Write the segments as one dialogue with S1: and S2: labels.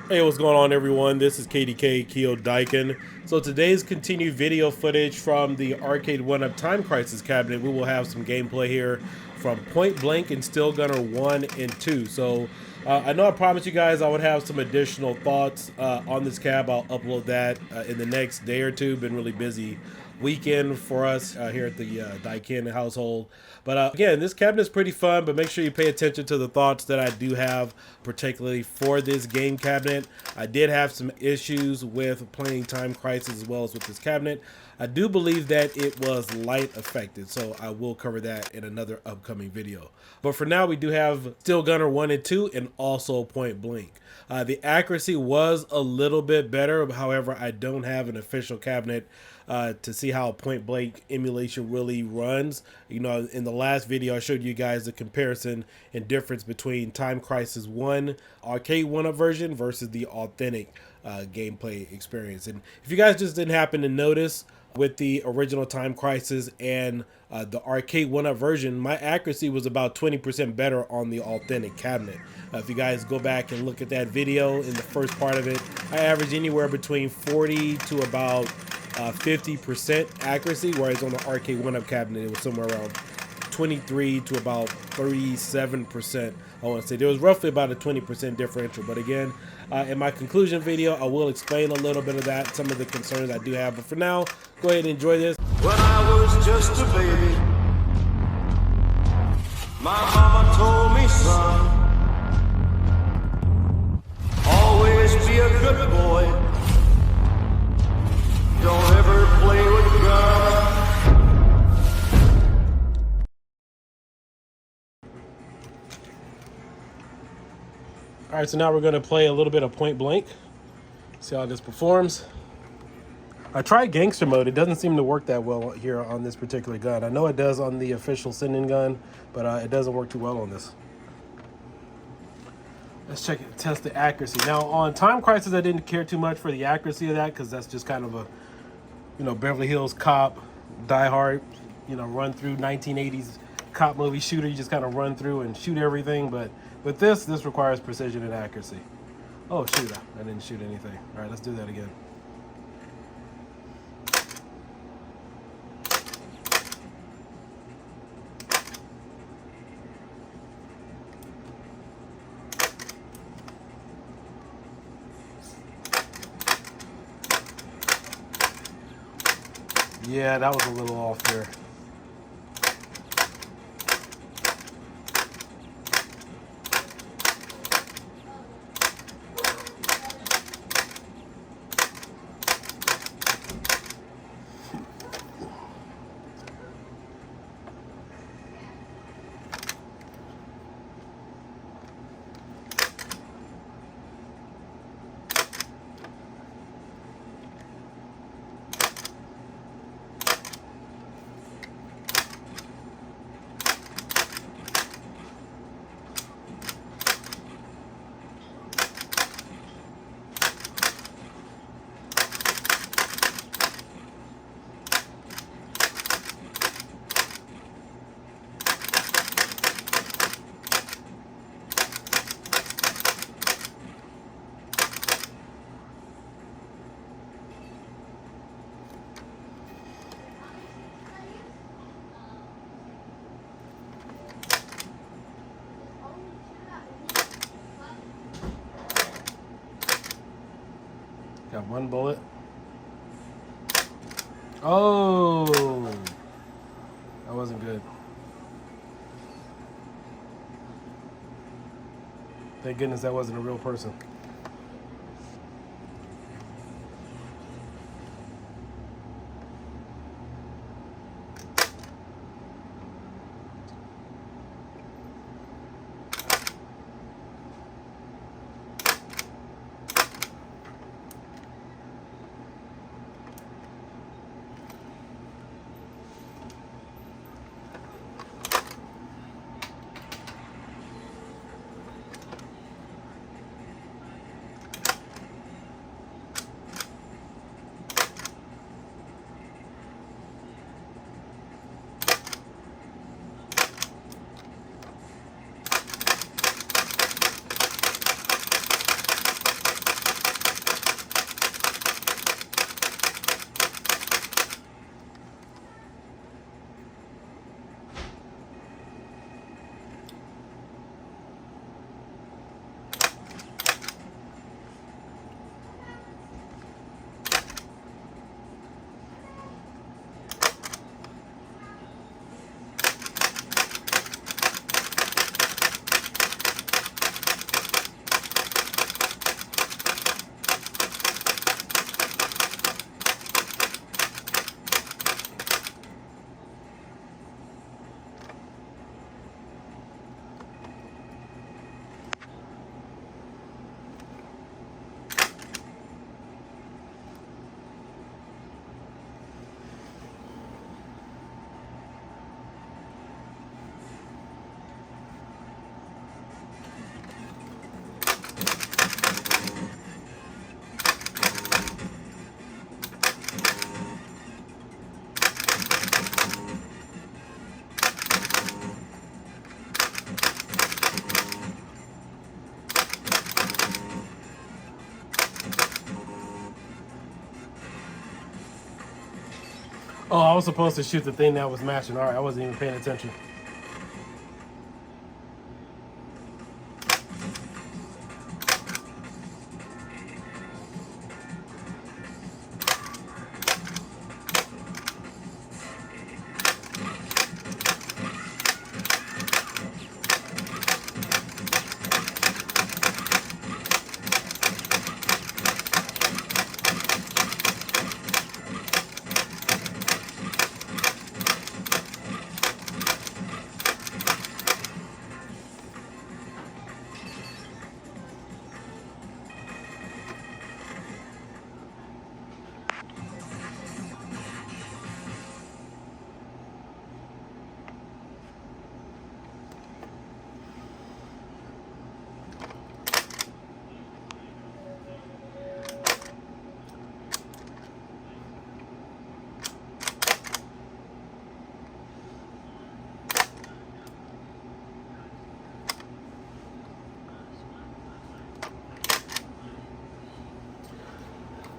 S1: Hey, what's going on, everyone? This is Kiodiekin. So today's continued video footage from the Arcade 1-Up Time Crisis cabinet. We will have some gameplay here from Point Blank and Still Gunner 1 and 2. So I know I promised you guys I would have some additional thoughts on this cab. I'll upload that in the next day or two. Been really busy weekend for us here at the Daikin household. But again, this cabinet is pretty fun, but make sure you pay attention to the thoughts that I do have, particularly for this game cabinet. I did have some issues with playing Time Crisis as well as with this cabinet. I do believe that it was light affected, so I will cover that in another upcoming video. But for now, we do have Still Gunner 1 and 2 and also Point Blank. The accuracy was a little bit better, however, I don't have an official cabinet to see how Point Blank emulation really runs. You know, in the last video, I showed you guys the comparison and difference between Time Crisis 1 Arcade 1-Up version versus the authentic gameplay experience. And if you guys just didn't happen to notice, with the original Time Crisis and the Arcade 1-Up version, my accuracy was about 20% better on the authentic cabinet. If you guys go back and look at that video in the first part of it, I averaged anywhere between 40 to about 50% accuracy, whereas on the Arcade 1-Up cabinet, it was somewhere around 23 to about 37%. I want to say there was roughly about a 20% differential. But again, in my conclusion video, I will explain a little bit of that, some of the concerns I do have. But for now, go ahead and enjoy this.
S2: When I was just a baby, my mama told me, son, always be a good boy. Don't ever play with guns.
S1: All right, so now we're going to play a little bit of Point Blank. See how this performs. I tried gangster mode. It doesn't seem to work that well here on this particular gun. I know it does on the official sending gun, but it doesn't work too well on this. Let's check it, test the accuracy. Now on Time Crisis, I didn't care too much for the accuracy of that because that's just kind of a, you know, Beverly Hills Cop, Die Hard, you know, run through 1980s cop movie shooter. You just kind of run through and shoot everything. But with this requires precision and accuracy. Oh shoot, I didn't shoot anything. All right, let's do that again. Yeah, that was a little off there. Got one bullet. Oh, that wasn't good. Thank goodness that wasn't a real person. Oh, I was supposed to shoot the thing that was matching. All right, I wasn't even paying attention.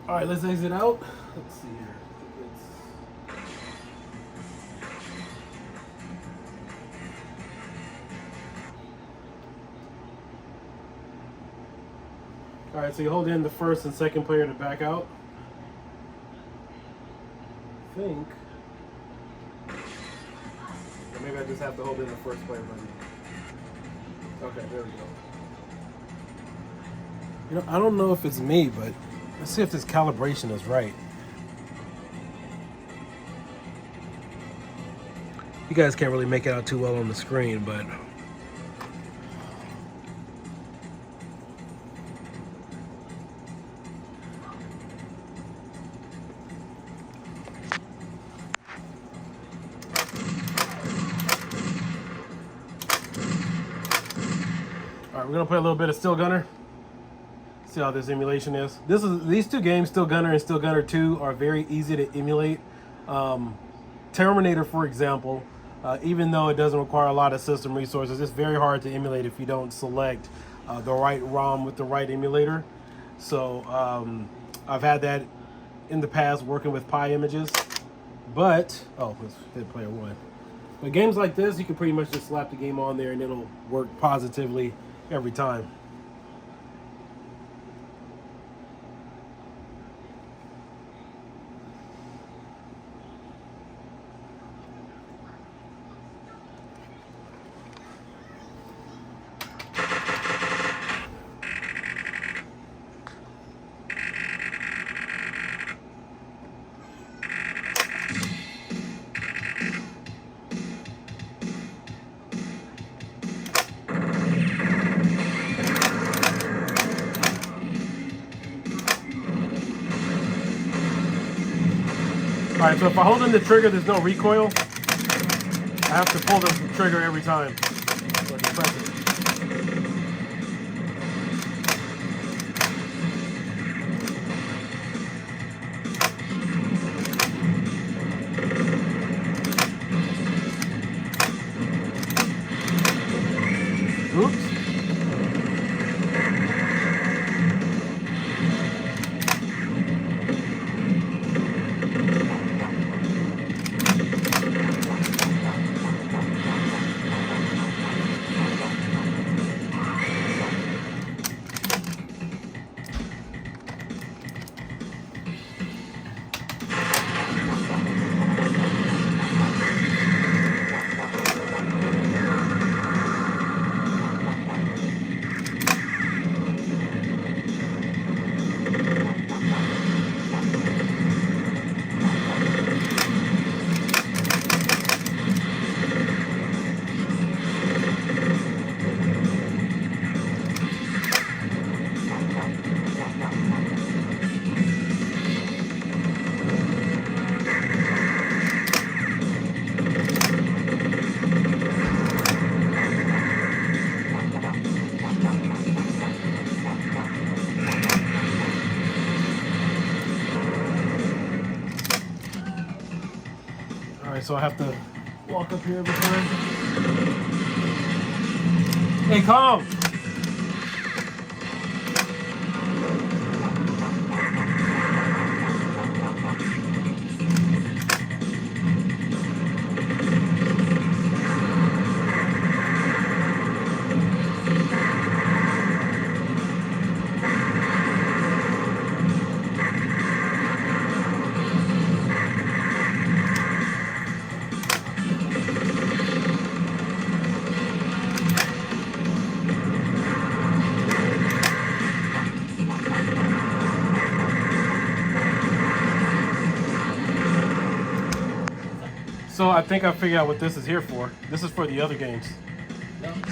S1: All right, let's exit out. Let's see here. All right, so you hold in the first and second player to back out. I think. Or maybe I just have to hold in the first player button. Okay, there we go. You know, I don't know if it's me, but let's see if this calibration is right. You guys can't really make it out too well on the screen, but all right, we're gonna play a little bit of Still Gunner. See how this emulation is. These two games, Still Gunner and Still Gunner 2, are very easy to emulate. Terminator, for example, even though it doesn't require a lot of system resources, it's very hard to emulate if you don't select the right ROM with the right emulator. So I've had that in the past working with Pi images, but let's hit player one. But games like this, you can pretty much just slap the game on there and it'll work positively every time. Alright, so if I hold in the trigger, there's no recoil. I have to pull the trigger every time. So I can press it. Oops. So I have to walk up here every time. Hey, calm! So I think I figured out what this is here for. This is for the other games.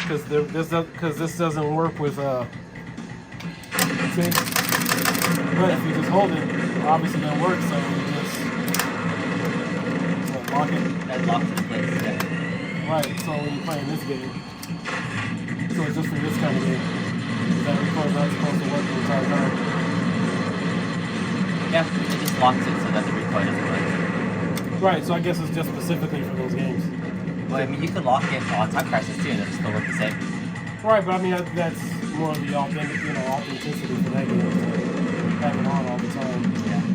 S1: Because this doesn't work with see? But if you just hold it, obviously it doesn't work. So you just lock it.
S3: That locks in place. Yeah.
S1: Right. So when you're playing this game, so it's just for this kind of game. That record not supposed to work the entire time.
S3: Yeah, it just locks it so that the recoil doesn't work.
S1: Right. So I guess it's just specifically for those games.
S3: Well, I mean, you could lock it on Time Crisis too, and it'll still work the same.
S1: Right, but I mean that's more of the authenticity for that game. To have it on all the time.
S3: Yeah.